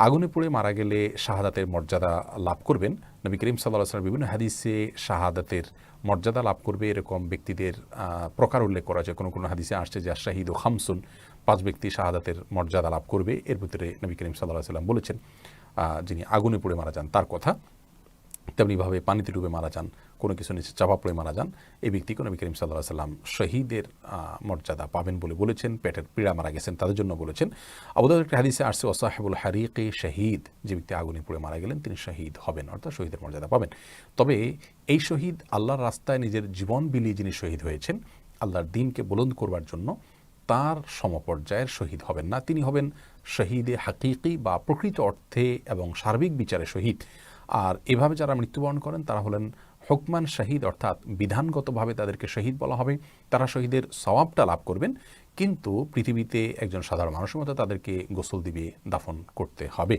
আগুনে পুড়ে মারা গেলে শাহাদাতের মর্যাদা লাভ করবেন। নবী করিম সাল্লাল্লাহু আলাইহি ওয়াসাল্লাম বিভিন্ন হাদিসে শাহাদাতের মর্যাদা লাভ করবে এরকম ব্যক্তিদের প্রকার উল্লেখ করা আছে। কোনো কোনো হাদিসে আসছে যে শাহিদ ও খামসুন, 5 ব্যক্তি শাহাদাতের মর্যাদা লাভ করবে। এর ভিতরে নবী করিম সাল্লাল্লাহু আলাইহি ওয়াসাল্লাম বলেছেন যিনি আগুনে পুড়ে মারা যান তার কথা। তেমনিভাবে পানিতে ডুবে মারা যান, কোনো কিছু নিচে চাপা পড়ে মারা যান, এই ব্যক্তিকে নবী করিম সাল্লাল্লাহু আলাইহি ওয়াসাল্লাম শহীদের মর্যাদা পাবেন বলে বলেছেন। পেটের পীড়া মারা গেছেন তাদের জন্য বলেছেন। আবু দাউদের একটা হাদিসে আসছে ওয়াসাহিবুল হারিকি শহীদ, যে ব্যক্তি আগুনে পুড়ে মারা গেলেন তিনি শহীদ হবেন, অর্থাৎ শহীদের মর্যাদা পাবেন। তবে এই শহীদ আল্লাহর রাস্তায় নিজের জীবন বিলিয়ে যিনি শহীদ হয়েছেন আল্লাহর দ্বীনকে বুলন্দ করবার জন্য, তার সমপর্যায়ের শহীদ হবেন না। তিনি হবেন শহীদে হাকিকি বা প্রকৃত অর্থে এবং সার্বিক বিচারে শহীদ। আর এভাবে যারা মৃত্যুবরণ করেন তারা হলেন হুকমান শহীদ, অর্থাৎ বিধানগতভাবে তাদেরকে শহীদ বলা হবে। তারা শহীদের সওয়াবটা লাভ করবেন, কিন্তু পৃথিবীতে একজন সাধারণ মানুষের মতো তাদেরকে গোসল দিবে, দাফন করতে হবে।